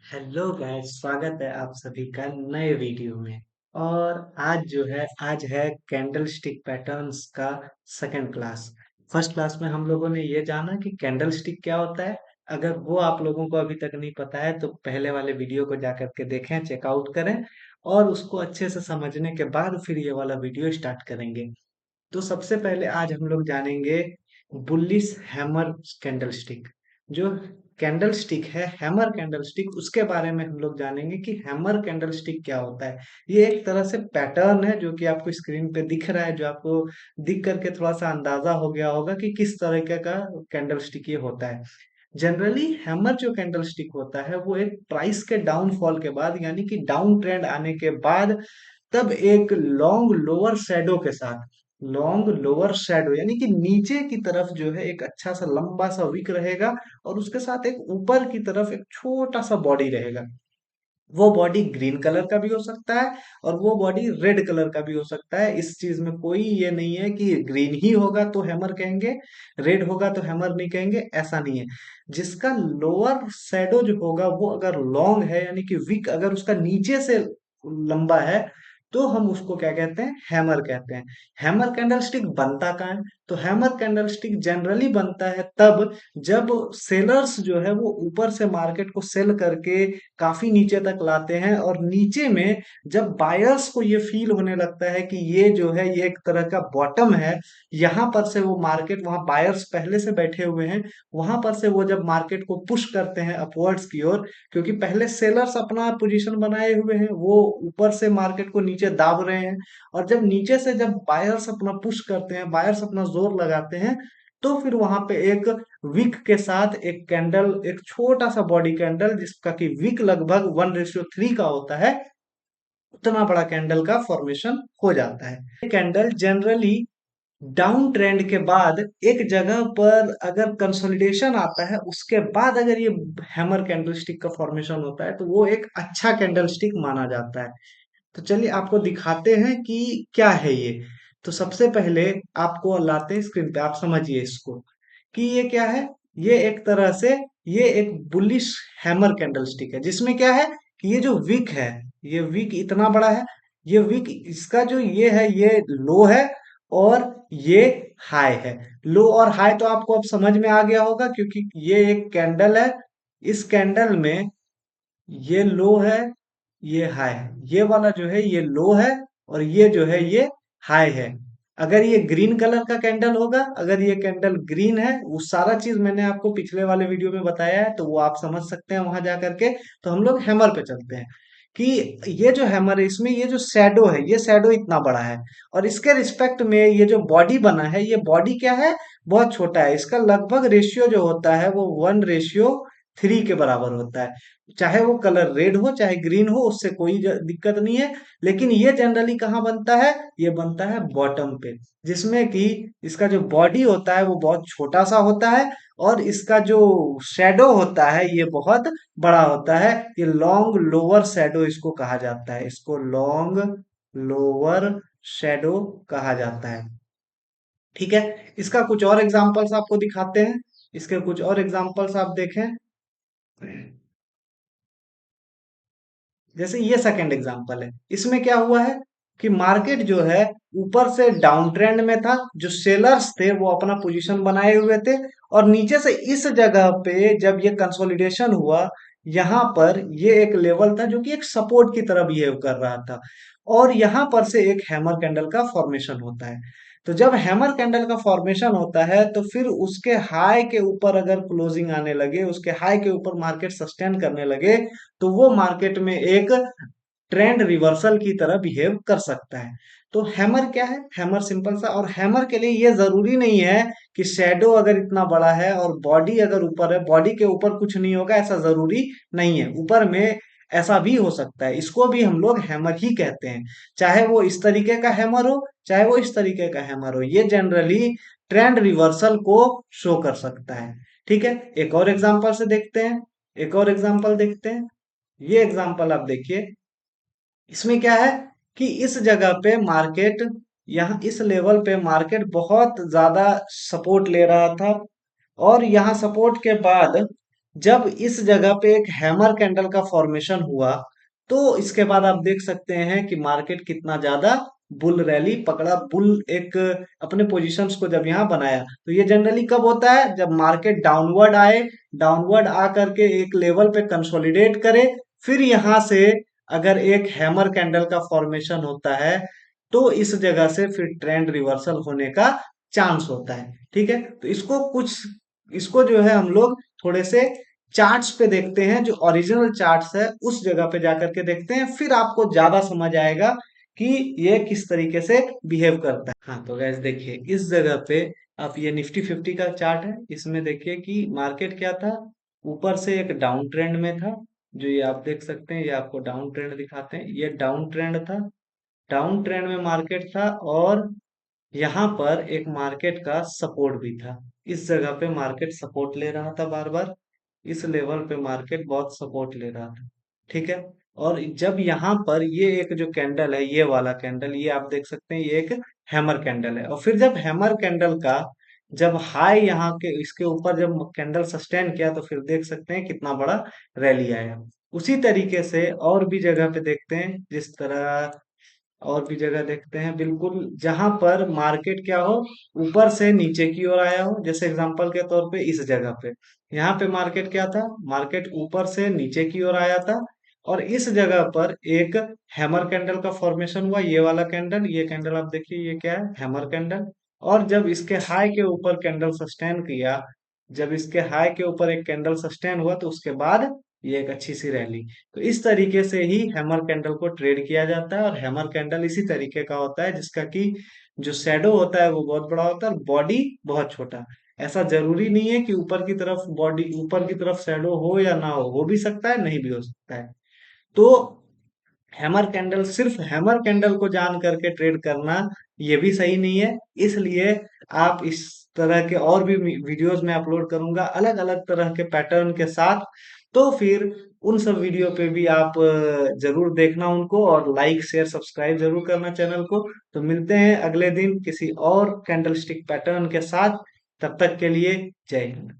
Hello guys, स्वागत है आप सभी का नए वीडियो में। और आज है कैंडल स्टिक पैटर्न्स का सेकंड क्लास। फर्स्ट क्लास में हम लोगों ने ये जाना कि कैंडल स्टिक क्या होता है। अगर वो आप लोगों को अभी तक नहीं पता है तो पहले वाले वीडियो को जाकर के देखें, चेकआउट करें और उसको अच्छे से समझने के बाद फिर ये वाला वीडियो स्टार्ट करेंगे। तो सबसे पहले आज हम लोग जानेंगे बुलिश हैमर कैंडल स्टिक। जो कैंडल स्टिक है हैमर कैंडल स्टिक, उसके बारे में हम लोग जानेंगे कि हैमर कैंडल स्टिक क्या होता है। ये एक तरह से पैटर्न है जो कि आपको स्क्रीन पे दिख रहा है, जो आपको दिख करके थोड़ा सा अंदाजा हो गया होगा कि किस तरीके का कैंडल स्टिक ये होता है। जनरली हैमर जो कैंडल स्टिक होता है वो एक प्राइस के डाउनफॉल के बाद, यानी कि डाउन ट्रेंड आने के बाद, तब एक लॉन्ग लोअर शैडो यानी कि नीचे की तरफ जो है एक अच्छा सा लंबा सा विक रहेगा और उसके साथ एक ऊपर की तरफ एक छोटा सा बॉडी रहेगा। वो बॉडी ग्रीन कलर का भी हो सकता है और वो बॉडी रेड कलर का भी हो सकता है। इस चीज में कोई ये नहीं है कि ग्रीन ही होगा तो हैमर कहेंगे, रेड होगा तो हैमर नहीं कहेंगे, ऐसा नहीं है। जिसका लोअर शैडो जो होगा वो अगर लॉन्ग है, यानी कि विक अगर उसका नीचे से लंबा है, तो हम उसको क्या कहते हैं, हैमर कहते हैं। हैमर कैंडल स्टिक बनता कहाँ है? तो हैमर कैंडल स्टिक जनरली बनता है तब जब सेलर्स जो है वो ऊपर से मार्केट को सेल करके काफी नीचे तक लाते हैं और नीचे में जब बायर्स को ये फील होने लगता है कि ये जो है ये एक तरह का बॉटम है, यहाँ पर से वो मार्केट, वहाँ बायर्स पहले से बैठे हुए हैं, वहां पर से वो जब मार्केट को पुश करते हैं अपवर्ड्स की ओर, क्योंकि पहले सेलर्स अपना पोजीशन बनाए हुए हैं, वो ऊपर से मार्केट को नीचे दाब रहे हैं, और जब नीचे से जब बायर्स अपना पुश करते हैं, बायर्स अपना जोर लगाते हैं, तो फिर वहां पे एक विक के साथ एक कैंडल, एक छोटा सा बॉडी कैंडल जिसका कि विक लगभग 1:3 का होता है, उतना बड़ा कैंडल का फॉर्मेशन हो जाता है। ये कैंडल जनरली डाउन ट्रेंड के बाद एक जगह पर अगर कंसोलिडेशन आता है, उसके बाद अगर ये हैमर कैंडल स्टिक का फॉर्मेशन होता है तो वो एक अच्छा कैंडल स्टिक माना जाता है। तो चलिए आपको दिखाते हैं कि क्या है ये। तो सबसे पहले आपको लाते हैं स्क्रीन पे, आप समझिए इसको कि ये क्या है। ये एक तरह से ये एक बुलिश हैमर कैंडल स्टिक है, जिसमें क्या है कि ये जो विक है, ये विक इतना बड़ा है। ये विक, इसका जो ये है ये लो है और ये हाई है। लो और हाई तो आपको अब समझ में आ गया होगा, क्योंकि ये एक कैंडल है, इस कैंडल में ये लो है, ये हाई है। ये वाला जो है ये लो है और ये जो है ये हाई है। अगर ये ग्रीन कलर का कैंडल होगा, अगर ये कैंडल ग्रीन है, वो सारा चीज मैंने आपको पिछले वाले वीडियो में बताया है, तो वो आप समझ सकते हैं वहां जा करके। तो हम लोग हैमर पे चलते हैं कि ये जो हैमर है इसमें ये जो शैडो है, ये शैडो इतना बड़ा है और इसके रिस्पेक्ट में ये जो बॉडी बना है, ये बॉडी क्या है, बहुत छोटा है। इसका लगभग रेशियो जो होता है वो 1:3 के बराबर होता है। चाहे वो कलर रेड हो चाहे ग्रीन हो, उससे कोई दिक्कत नहीं है। लेकिन ये जनरली कहाँ बनता है, ये बनता है बॉटम पे, जिसमें कि इसका जो बॉडी होता है वो बहुत छोटा सा होता है और इसका जो शेडो होता है ये बहुत बड़ा होता है। ये लॉन्ग लोअर शेडो इसको कहा जाता है, इसको लॉन्ग लोअर शेडो कहा जाता है। ठीक है, इसका कुछ और एग्जांपल्स आपको दिखाते हैं। इसके कुछ और एग्जांपल्स आप देखें, जैसे ये सेकंड एग्जांपल है। इसमें क्या हुआ है कि मार्केट जो है ऊपर से डाउन ट्रेंड में था, जो सेलर्स थे वो अपना पोजीशन बनाए हुए थे, और नीचे से इस जगह पे जब ये कंसोलिडेशन हुआ, यहाँ पर ये एक लेवल था जो कि एक सपोर्ट की तरह बिहेव कर रहा था, और यहाँ पर से एक हैमर कैंडल का फॉर्मेशन होता है। तो जब हैमर कैंडल का फॉर्मेशन होता है तो फिर उसके हाई के ऊपर अगर क्लोजिंग आने लगे, उसके हाई के ऊपर मार्केट सस्टेन करने लगे, तो वो मार्केट में एक ट्रेंड रिवर्सल की तरह बिहेव कर सकता है। तो हैमर क्या है, हैमर सिंपल सा, और हैमर के लिए ये जरूरी नहीं है कि शेडो अगर इतना बड़ा है और बॉडी अगर ऊपर है, बॉडी के ऊपर कुछ नहीं होगा, ऐसा जरूरी नहीं है। ऊपर में ऐसा भी हो सकता है, इसको भी हम लोग हैमर ही कहते हैं। चाहे वो इस तरीके का हैमर हो चाहे वो इस तरीके का हैमर हो, ये जनरली ट्रेंड रिवर्सल को शो कर सकता है। ठीक है, एक और एग्जांपल से देखते हैं, एक और एग्जांपल देखते हैं। ये एग्जांपल आप देखिए, इसमें क्या है कि इस जगह पे मार्केट, यहाँ इस लेवल पे मार्केट बहुत ज्यादा सपोर्ट ले रहा था, और यहाँ सपोर्ट के बाद जब इस जगह पे एक हैमर कैंडल का फॉर्मेशन हुआ, तो इसके बाद आप देख सकते हैं कि मार्केट कितना ज्यादा बुल रैली पकड़ा। बुल एक अपने पोजीशंस को जब यहाँ बनाया, तो ये जनरली कब होता है, जब मार्केट डाउनवर्ड आए, डाउनवर्ड आ करके एक लेवल पे कंसोलिडेट करे, फिर यहाँ से अगर एक हैमर कैंडल का फॉर्मेशन होता है, तो इस जगह से फिर ट्रेंड रिवर्सल होने का चांस होता है। ठीक है, तो इसको जो है हम लोग थोड़े से चार्ट्स पे देखते हैं, जो ओरिजिनल चार्ट्स है उस जगह पे जाकर के देखते हैं, फिर आपको ज्यादा समझ आएगा कि ये किस तरीके से बिहेव करता है। हाँ, तो गैस देखिए इस जगह पे आप ये निफ्टी 50 का चार्ट है, इसमें देखिए कि मार्केट क्या था, ऊपर से एक डाउन ट्रेंड में था। जो ये आप देख सकते हैं, ये आपको डाउन ट्रेंड दिखाते हैं, ये डाउन ट्रेंड था, डाउन ट्रेंड में मार्केट था, और यहाँ पर एक मार्केट का सपोर्ट भी था। इस जगह पे मार्केट सपोर्ट ले रहा था बार बार, इस लेवल पे मार्केट बहुत सपोर्ट ले रहा था। ठीक है, और जब यहाँ पर ये एक जो कैंडल है, ये वाला कैंडल, ये आप देख सकते हैं, ये एक हैमर कैंडल है, और फिर जब हैमर कैंडल का जब हाई यहाँ के इसके ऊपर जब कैंडल सस्टेन किया, तो फिर देख सकते हैं कितना बड़ा रैली आया। उसी तरीके से और भी जगह पे देखते हैं, जिस तरह और भी जगह देखते हैं, बिल्कुल जहां पर मार्केट क्या हो, ऊपर से नीचे की ओर आया हो। जैसे एग्जांपल के तौर पे इस जगह पे, यहाँ पे मार्केट क्या था, मार्केट ऊपर से नीचे की ओर आया था, और इस जगह पर एक हैमर कैंडल का फॉर्मेशन हुआ, ये वाला कैंडल, ये कैंडल आप देखिए, ये क्या है, हैमर कैंडल। और जब इसके हाई के ऊपर कैंडल सस्टेन किया, जब इसके हाई के ऊपर एक कैंडल सस्टेन हुआ, तो उसके बाद ये एक अच्छी सी रैली। तो इस तरीके से ही हैमर कैंडल को ट्रेड किया जाता है, और हैमर कैंडल इसी तरीके का होता है जिसका कि जो शैडो होता है वो बहुत बड़ा होता है और बॉडी बहुत छोटा। ऐसा जरूरी नहीं है कि ऊपर की तरफ बॉडी, ऊपर की तरफ शैडो हो या ना हो भी सकता है, नहीं भी हो सकता है। तो हैमर कैंडल, सिर्फ हैमर कैंडल को जान करके ट्रेड करना ये भी सही नहीं है। इसलिए आप इस तरह के और भी वीडियोस में अपलोड करूंगा अलग अलग तरह के पैटर्न के साथ, तो फिर उन सब वीडियो पे भी आप जरूर देखना उनको, और लाइक शेयर सब्सक्राइब जरूर करना चैनल को। तो मिलते हैं अगले दिन किसी और कैंडलस्टिक पैटर्न के साथ, तब तक के लिए जय हिंद।